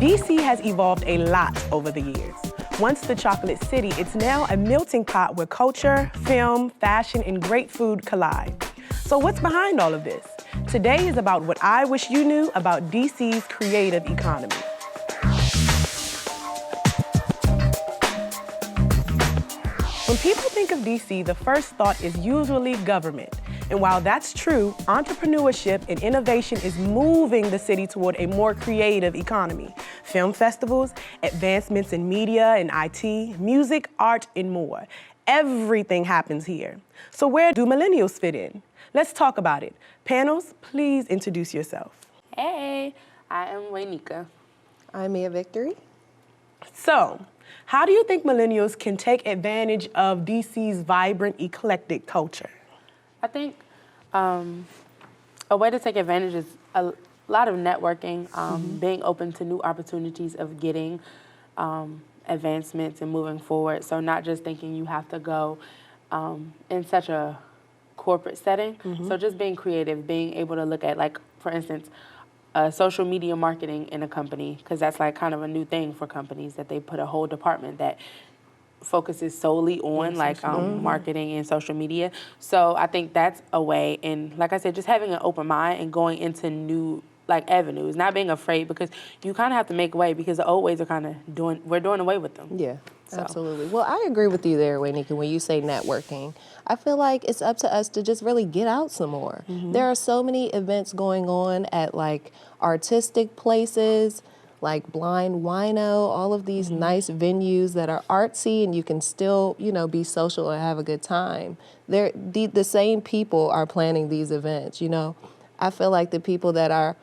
DC has evolved a lot over the years. Once the chocolate city, it's now a melting pot where culture, film, fashion, and great food collide. So what's behind all of this? Today is about what I wish you knew about DC's creative economy. When people think of DC, the first thought is usually government. And while that's true, entrepreneurship and innovation is moving the city toward a more creative economy. Film festivals, advancements in media and IT, music, art, and more. Everything happens here. So where do millennials fit in? Let's talk about it. Panels, please introduce yourself. Hey, I am IWYK. I'm Victory. So, how do you think millennials can take advantage of DC's vibrant, eclectic culture? I think a way to take advantage is a lot of networking, being open to new opportunities of getting advancements and moving forward. So not just thinking you have to go in such a corporate setting. So just being creative, being able to look at, like, for instance, social media marketing in a company, because that's like kind of a new thing for companies, that they put a whole department that focuses solely on marketing and social media. So I think that's a way. And like I said, just having an open mind and going into new avenues, not being afraid, because you kind of have to make way, because the old ways are we're doing away with them. Yeah, absolutely. Well, I agree with you there, IWYK, when you say networking. I feel like it's up to us to just really get out some more. There are so many events going on at artistic places, like Blind Wino, all of these nice venues that are artsy and you can still, be social and have a good time. The same people are planning these events, I feel like the people that are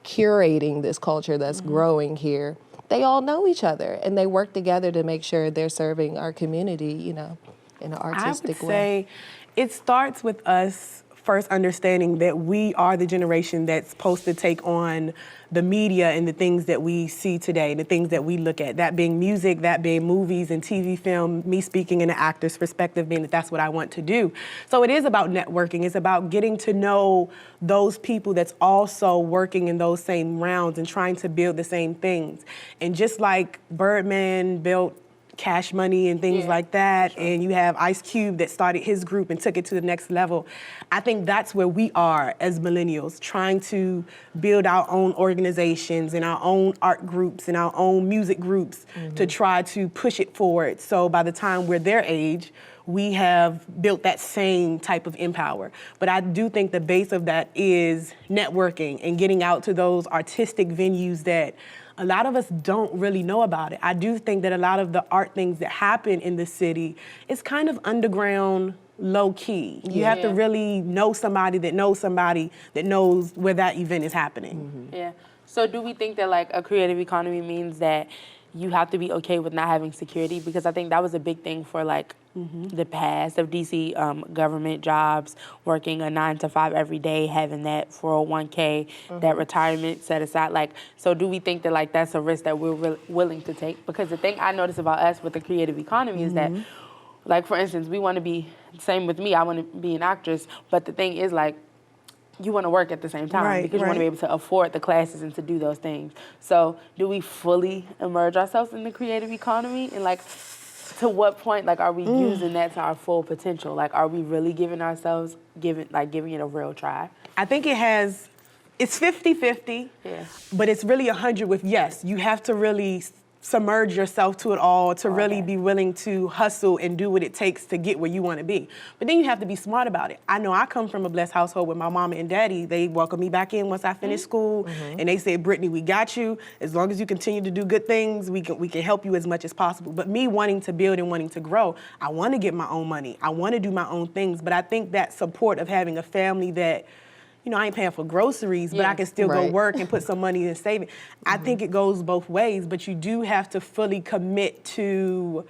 curating this culture that's growing here, they all know each other and they work together to make sure they're serving our community, in an artistic way. I would say it starts with us first understanding that we are the generation that's supposed to take on the media and the things that we see today, the things that we look at, that being music, that being movies and TV film, me speaking in an actor's perspective, being that that's what I want to do. So it is about networking. It's about getting to know those people that's also working in those same rounds and trying to build the same things. And just like Birdman built Cash Money and things like that, and you have Ice Cube that started his group and took it to the next level. I think that's where we are as millennials, trying to build our own organizations and our own art groups and our own music groups to try to push it forward. So by the time we're their age, we have built that same type of empower. But I do think the base of that is networking and getting out to those artistic venues that a lot of us don't really know about it. I do think that a lot of the art things that happen in the city is kind of underground, low key. You have to really know somebody that knows where that event is happening. Yeah. So do we think that a creative economy means that you have to be okay with not having security? Because I think that was a big thing for the past of DC government jobs, working a 9 to 5 every day, having that 401k, that retirement set aside. So do we think that that's a risk that we're willing to take? Because the thing I notice about us with the creative economy is that, for instance, we want to be, same with me, I want to be an actress, but the thing is you want to work at the same time because you want to be able to afford the classes and to do those things. So do we fully immerse ourselves in the creative economy? And to what point are we using that to our full potential? Are we really giving ourselves, giving it a real try? I think it's 50-50, but it's really 100 with yes. You have to really submerge yourself to it all to really be willing to hustle and do what it takes to get where you want to be. But then you have to be smart about it. I know I come from a blessed household with my mama and daddy. They welcomed me back in once I finished school, and they said, Brittany, we got you. As long as you continue to do good things, we can help you as much as possible. But me wanting to build and wanting to grow, I want to get my own money. I want to do my own things. But I think that support of having a family that, I ain't paying for groceries, but I can still go work and put some money in saving. I think it goes both ways, but you do have to fully commit to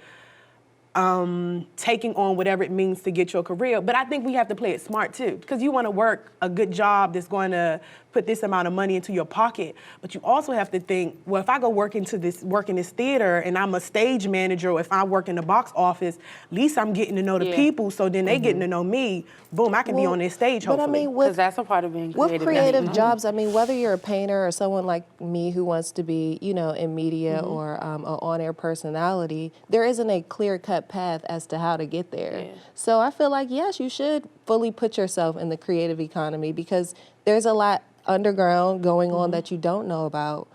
taking on whatever it means to get your career. But I think we have to play it smart too, because you want to work a good job that's going to put this amount of money into your pocket. But you also have to think, well, if I go work in this theater and I'm a stage manager, or if I work in the box office, at least I'm getting to know the people, so then they getting to know me. Boom, I can be on this stage, hopefully. But I mean, Because that's a part of being creative. with creative jobs, I mean, whether you're a painter or someone like me who wants to be, you know, in media or an on-air personality, there isn't a clear-cut path as to how to get there. Yeah. So I feel like, yes, you should fully put yourself in the creative economy, because there's a lot underground going on that you don't know about.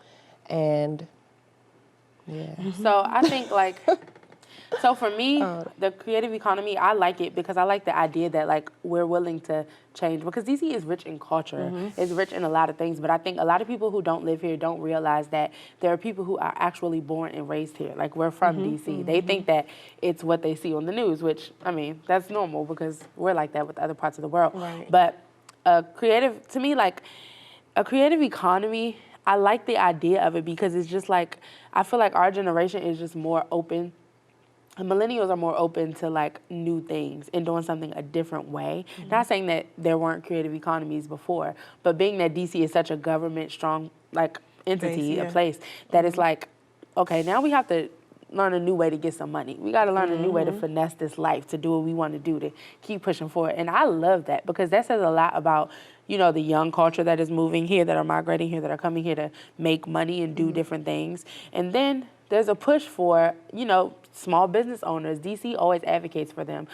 And yeah. So I think like, so for me, the creative economy, I like it because I like the idea that like we're willing to change, because DC is rich in culture, it's rich in a lot of things, but I think a lot of people who don't live here don't realize that there are people who are actually born and raised here. Like, we're from DC. They think that it's what they see on the news, which, I mean, that's normal because we're like that with other parts of the world. Right. But to me, like, a creative economy, I like the idea of it because it's just like, I feel like our generation is just more open. And millennials are more open to like new things and doing something a different way. Not saying that there weren't creative economies before, but being that DC is such a government strong like entity, a place that it's like, okay, now we have to learn a new way to get some money. We got to learn a new way to finesse this life, to do what we want to do, to keep pushing forward. And I love that because that says a lot about, you know, the young culture that is moving here, that are migrating here, that are coming here to make money and do different things. And then there's a push for, you know, small business owners. DC always advocates for them,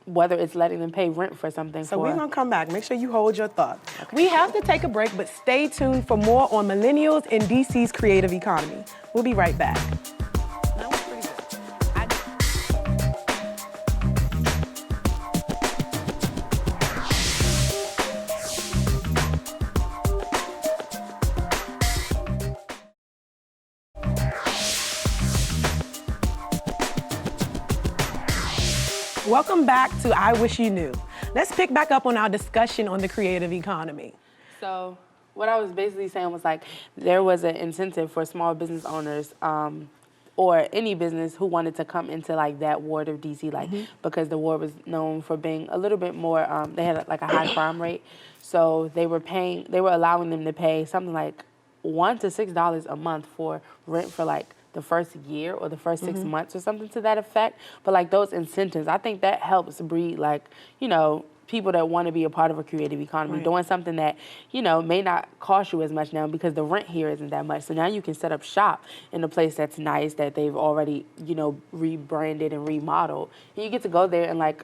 whether it's letting them pay rent for something. So we're going to come back. Make sure you hold your thought. Okay. We have to take a break, but stay tuned for more on millennials and DC's creative economy. We'll be right back. Welcome back to I Wish You Knew. Let's pick back up on our discussion on the creative economy. So what I was basically saying was like, there was an incentive for small business owners or any business who wanted to come into like that ward of DC, like because the ward was known for being a little bit more, they had like a high crime rate. So they were allowing them to pay something like $1 to $6 a month for rent for like the first year or the first 6 months or something to that effect. But like those incentives, I think that helps breed like, you know, people that want to be a part of a creative economy, doing something that, you know, may not cost you as much now because the rent here isn't that much. So now you can set up shop in a place that's nice, that they've already, you know, rebranded and remodeled. And you get to go there and like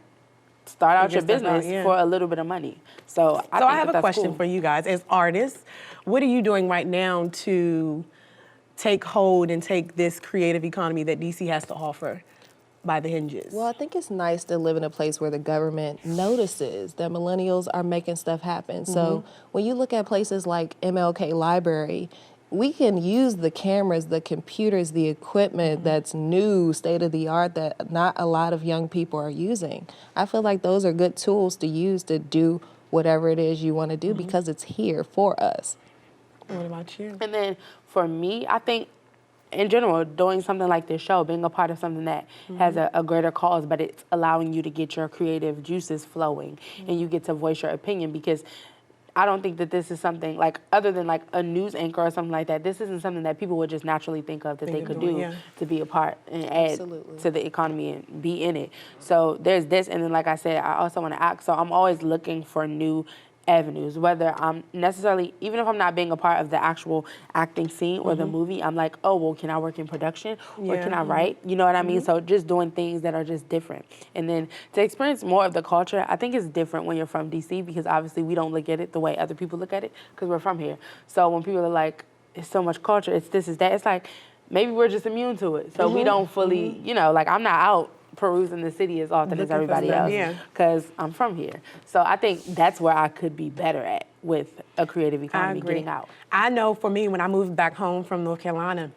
start out your business for a little bit of money. So I have a question for you guys. As artists, what are you doing right now to take hold and take this creative economy that DC has to offer by the hinges? Well, I think it's nice to live in a place where the government notices that millennials are making stuff happen. So when you look at places like MLK Library, we can use the cameras, the computers, the equipment that's new, state of the art, that not a lot of young people are using. I feel like those are good tools to use to do whatever it is you want to do because it's here for us. What about you? And then for me, I think in general, doing something like this show, being a part of something that has a greater cause, but it's allowing you to get your creative juices flowing and you get to voice your opinion, because I don't think that this is something like, other than like a news anchor or something like that, this isn't something that people would just naturally think of that they could do to be a part and add to the economy and be in it. So there's this, and then like I said, I also want to act. So I'm always looking for new avenues, whether I'm necessarily, even if I'm not being a part of the actual acting scene or the movie, I'm like, oh, well, can I work in production or can I write? You know what I mean? So just doing things that are just different. And then to experience more of the culture, I think it's different when you're from DC, because obviously we don't look at it the way other people look at it because we're from here. So when people are like, it's so much culture, it's this, it's that, it's like, maybe we're just immune to it. So we don't fully, you know, like I'm not out perusing the city as often as everybody else because I'm from here. So I think that's where I could be better at with a creative economy, getting out. I know for me, when I moved back home from North Carolina,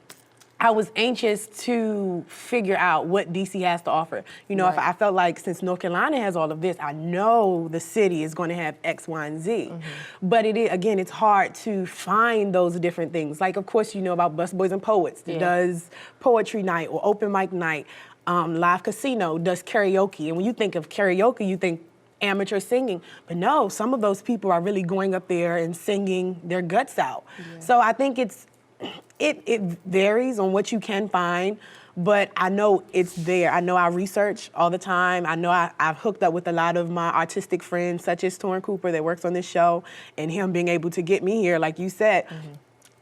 I was anxious to figure out what DC has to offer. You know, if I felt like since North Carolina has all of this, I know the city is going to have X, Y, and Z. But it is, again, it's hard to find those different things. Like, of course, you know about Busboys and Poets that does poetry night or open mic night. live casino, does karaoke. And when you think of karaoke, you think amateur singing. But no, some of those people are really going up there and singing their guts out. Yeah. So I think it varies on what you can find, but I know it's there. I know I research all the time. I know I've hooked up with a lot of my artistic friends, such as Torrin Cooper that works on this show, and him being able to get me here, like you said.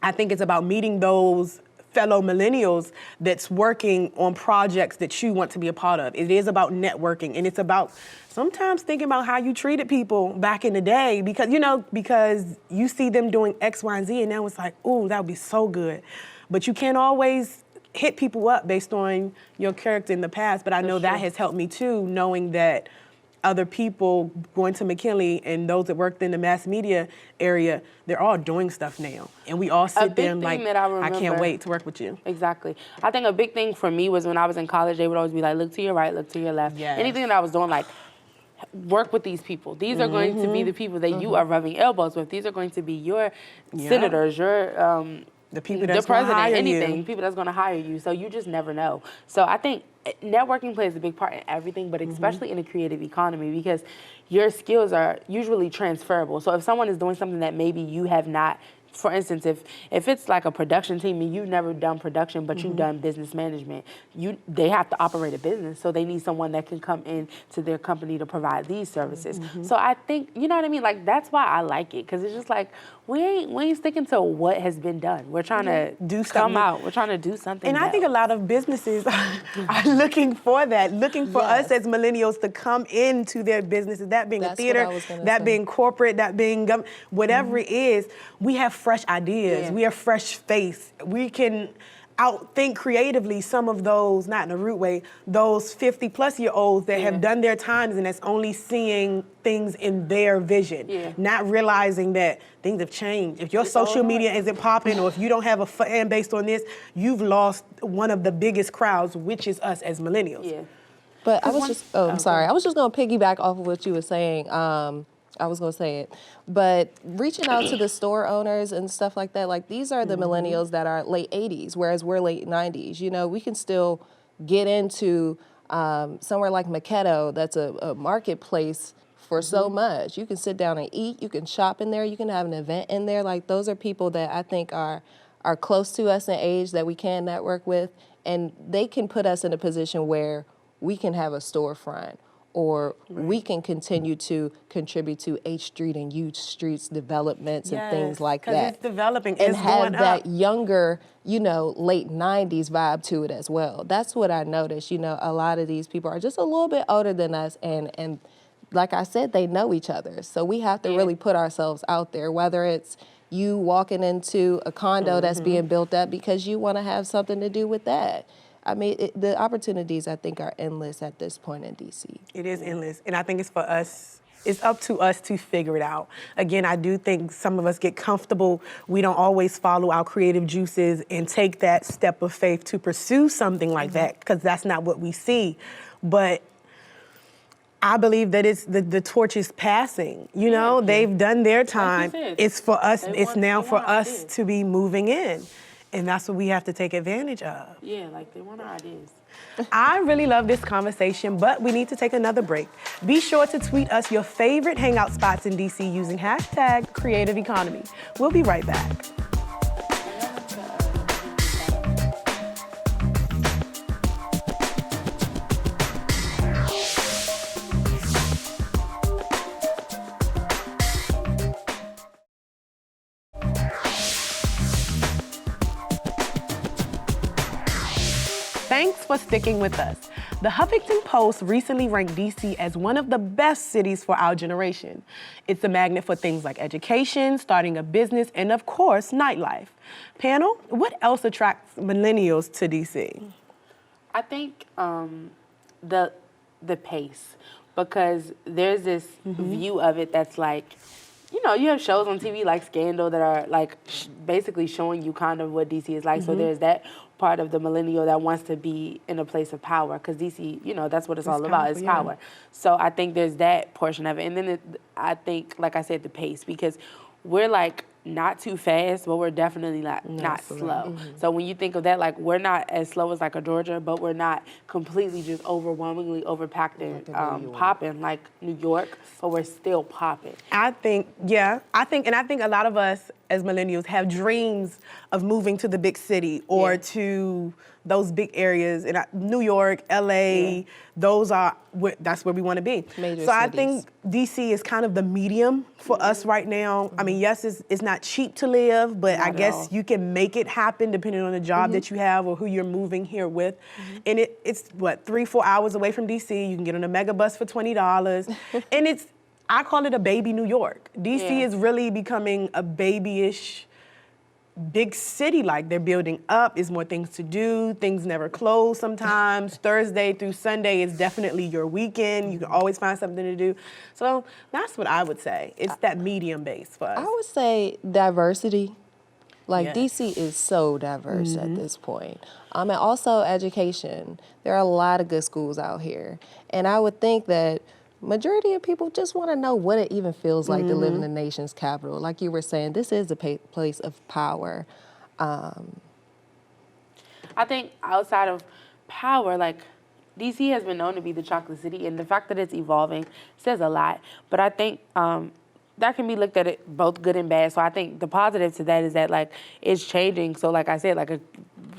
I think it's about meeting those fellow millennials that's working on projects that you want to be a part of. It is about networking, and it's about sometimes thinking about how you treated people back in the day, because you see them doing X, Y, and Z, and now it's like, ooh, that would be so good. But you can't always hit people up based on your character in the past, but I know that has helped me too, knowing that other people going to McKinley and those that worked in the mass media area, they're all doing stuff now. And we all sit there and like, I can't wait to work with you. Exactly. I think a big thing for me was when I was in college, they would always be like, look to your right, look to your left. Yes. Anything that I was doing, like, work with these people. These are going to be the people that you are rubbing elbows with. These are going to be your senators, your the people that's the president, gonna hire anything, you. people that's going to hire you. So you just never know. So I think networking plays a big part in everything, but especially in the creative economy, because your skills are usually transferable. So if someone is doing something that maybe you have not, for instance, if it's like a production team and you've never done production, but you've done business management, they have to operate a business, so they need someone that can come in to their company to provide these services. So I think, you know what I mean? Like, that's why I like it, because it's just like, we ain't sticking to what has been done. We're trying to come out. We're trying to do something And I think a lot of businesses are looking for that, looking for us as millennials to come into their businesses, that being a theater, that being corporate, that being whatever it is. We have fresh ideas. We have fresh face. We can outthink creatively some of those, not in a rude way, those 50-plus-year-olds that have done their times and that's only seeing things in their vision, not realizing that things have changed. If your social media isn't popping, or if you don't have a fan base on this, you've lost one of the biggest crowds, which is us as millennials. Yeah. But I was just, I'm sorry. I was just going to piggyback off of what you were saying. I was going to say it. But reaching out to the store owners and stuff like that, like, these are the millennials that are late 80s, whereas we're late 90s. You know, we can still get into somewhere like Maquetto, that's a marketplace for so much. You can sit down and eat, you can shop in there, you can have an event in there. Like, those are people that I think are close to us in age that we can network with, and they can put us in a position where we can have a storefront, or we can continue to contribute to H Street and U Street's developments and things like that. Because it's developing, and it's have going that up. younger, you know, late 90s vibe to it as well. That's what I noticed. You know, a lot of these people are just a little bit older than us, and like I said, they know each other. So we have to really put ourselves out there, whether it's you walking into a condo that's being built up because you want to have something to do with that. I mean, the opportunities, I think, are endless at this point in D.C. It is endless, and I think it's for us. It's up to us to figure it out. Again, I do think some of us get comfortable. We don't always follow our creative juices and take that step of faith to pursue something like that, because that's not what we see. But I believe that it's the torch is passing. You know, they've done their time. It's for us. It's now for us to be moving in. And that's what we have to take advantage of. Yeah, like, they want our ideas. I really love this conversation, but we need to take another break. Be sure to tweet us your favorite hangout spots in DC using #CreativeEconomy. We'll be right back. Thanks for sticking with us. The Huffington Post recently ranked DC as one of the best cities for our generation. It's a magnet for things like education, starting a business, and of course, nightlife. Panel, what else attracts millennials to DC? I think the pace, because there's this view of it that's like, you know, you have shows on TV like Scandal that are like basically showing you kind of what DC is like. So there's that part of the millennial that wants to be in a place of power, because DC, you know, that's what it's all about, is power. So I think there's that portion of it. And then I think, like I said, the pace, because we're like not too fast, but we're definitely not slow. So when you think of that, like we're not as slow as like a Georgia, but we're not completely just overwhelmingly overpacked and popping like New York, but we're still popping. I think a lot of us as millennials have dreams of moving to the big city or to those big areas in New York, LA. That's where we want to be. Major so I cities. think DC is kind of the medium for us right now. I mean, yes, it's not cheap to live, but Not I at guess all. you can make it happen depending on the job that you have or who you're moving here with. And it's 3-4 hours away from DC. You can get on a mega bus for $20, and I call it a baby New York. DC is really becoming a babyish big city. Like they're building up, is more things to do, things never close sometimes. Thursday through Sunday is definitely your weekend. You can always find something to do. So that's what I would say. It's that medium base for us. I would say diversity. Like Yes. DC is so diverse at this point. And also education. There are a lot of good schools out here. And I would think that majority of people just want to know what it even feels like to live in the nation's capital. Like you were saying, this is a place of power. I think outside of power, like DC has been known to be the chocolate city, and the fact that it's evolving says a lot. But I think that can be looked at it both good and bad. So I think the positive to that is that like it's changing. So like I said, like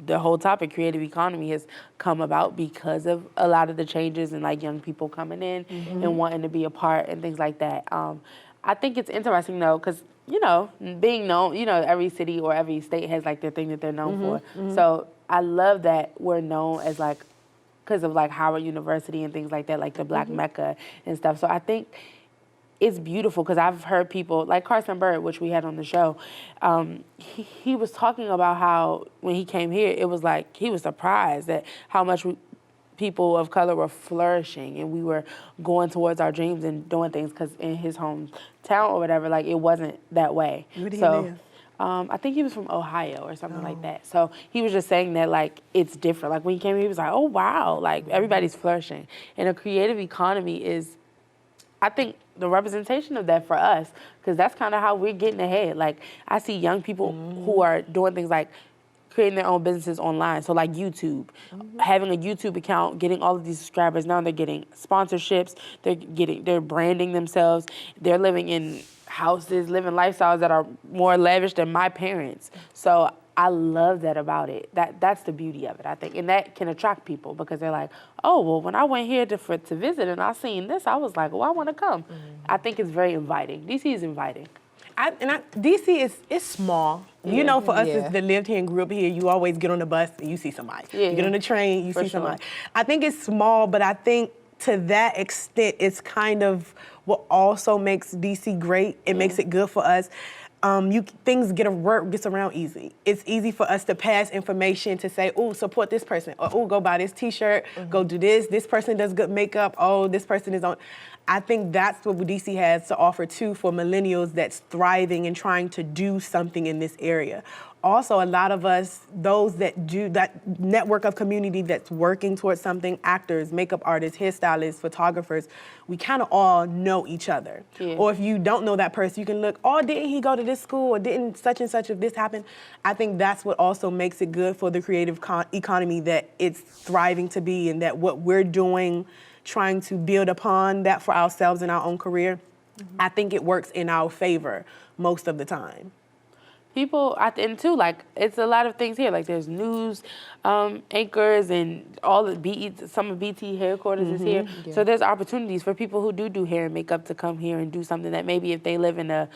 the whole topic, creative economy, has come about because of a lot of the changes and like young people coming in and wanting to be a part and things like that. I think it's interesting though, because being known, every city or every state has like their thing that they're known for. So I love that we're known as like, because of like Howard University and things like that, like the Black Mecca and stuff. So I think it's beautiful because I've heard people like Carson Bird, which we had on the show. He was talking about how when he came here, it was like he was surprised at how much people of color were flourishing and we were going towards our dreams and doing things, because in his hometown or whatever, like it wasn't that way. Where did he live? I think he was from Ohio or something like that. So he was just saying that like it's different. Like when he came here, he was like, oh wow, like everybody's flourishing. And a creative economy is, I think, the representation of that for us, because that's kind of how we're getting ahead. Like I see young people who are doing things like creating their own businesses online. So like YouTube, having a YouTube account, getting all of these subscribers. Now they're getting sponsorships. They're branding themselves. They're living in houses, living lifestyles that are more lavish than my parents. So I love that about it. That's the beauty of it, I think. And that can attract people because they're like, oh, well, when I went here to visit and I seen this, I was like, well, I want to come. I think it's very inviting. DC is inviting. DC is small. For us that lived here and grew up here, you always get on the bus and you see somebody. Yeah. You get on the train, you see sure. somebody. I think it's small, but I think to that extent, it's kind of what also makes DC great. It makes it good for us. Work gets around easy. It's easy for us to pass information to say, oh, support this person, or oh, go buy this T-shirt, go do this. This person does good makeup. Oh, this person is on. I think that's what DC has to offer too for millennials that's thriving and trying to do something in this area. Also, a lot of us, those that do that network of community that's working towards something, actors, makeup artists, hairstylists, photographers, we kind of all know each other. Yeah. Or if you don't know that person, you can look, oh, didn't he go to this school? Or didn't such and such of this happen? I think that's what also makes it good for the creative economy, that it's thriving to be, and that what we're doing, trying to build upon that for ourselves in our own career, I think it works in our favor most of the time. People, and too, like, it's a lot of things here. Like, there's news anchors and all the some of BT headquarters is here. Yeah. So there's opportunities for people who do hair and makeup to come here and do something that maybe if they live in a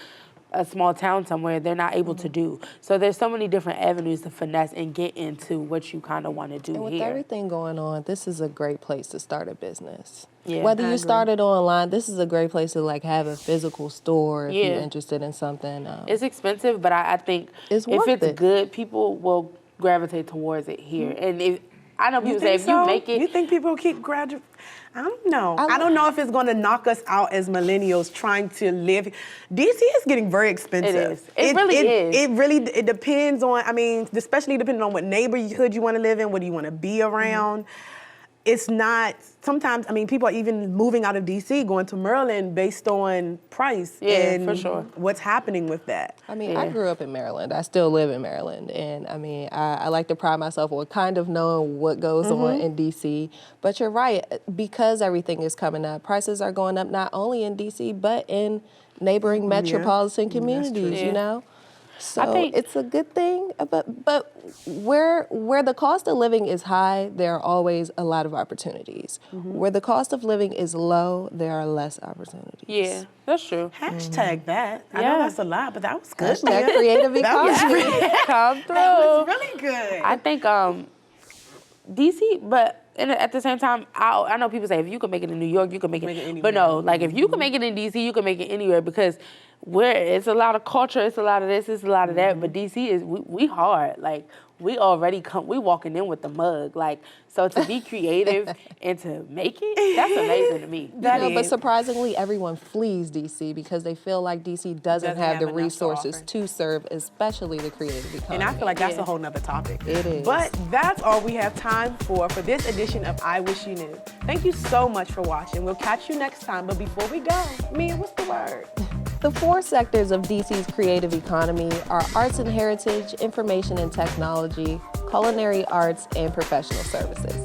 small town somewhere, they're not able to do. So there's so many different avenues to finesse and get into what you kind of want to do and with here. everything going on, this is a great place to start a business. Yeah, whether you started online, this is a great place to like have a physical store if Yeah. you're interested in something. It's expensive, but I think It's if worth it's it. good, people will gravitate towards it here. And I know people say think if so? you make it, You think people keep graduating? I don't know. I don't know if it's going to knock us out as millennials trying to live. DC is getting very expensive. It is. It really is. It depends on, especially depending on what neighborhood you want to live in, what do you want to be around. it's not, sometimes, I mean, people are even moving out of DC, going to Maryland based on price and for sure. what's happening with that. I mean, I grew up in Maryland. I still live in Maryland. And I mean, I like to pride myself on kind of knowing what goes on in DC. But you're right, because everything is coming up, prices are going up not only in DC, but in neighboring metropolitan communities, you know? So I think it's a good thing, but where the cost of living is high, there are always a lot of opportunities. Where the cost of living is low, there are less opportunities. Yeah, that's true. Hashtag that. I Yeah. know that's a lot, but that was good. Hashtag Leah. creative That was economy. really, Come through. that was really good. I think DC, but at the same time, I know people say if you can make it in New York, you can make it anywhere. But no, like if you can make it in DC, you can make it anywhere because it's a lot of culture, it's a lot of this, it's a lot of that. But DC is we hard. Like we already we walking in with the mug. Like so to be creative and to make it, that's amazing to me. But surprisingly, everyone flees DC because they feel like DC doesn't have the have enough to resources offer. to serve, especially the creative economy. And I feel like that's a whole nother topic. It is. But that's all we have time for this edition of I Wish You Knew. Thank you so much for watching. We'll catch you next time. But before we go, Mia, what's the word? The 4 sectors of DC's creative economy are arts and heritage, information and technology, culinary arts, and professional services.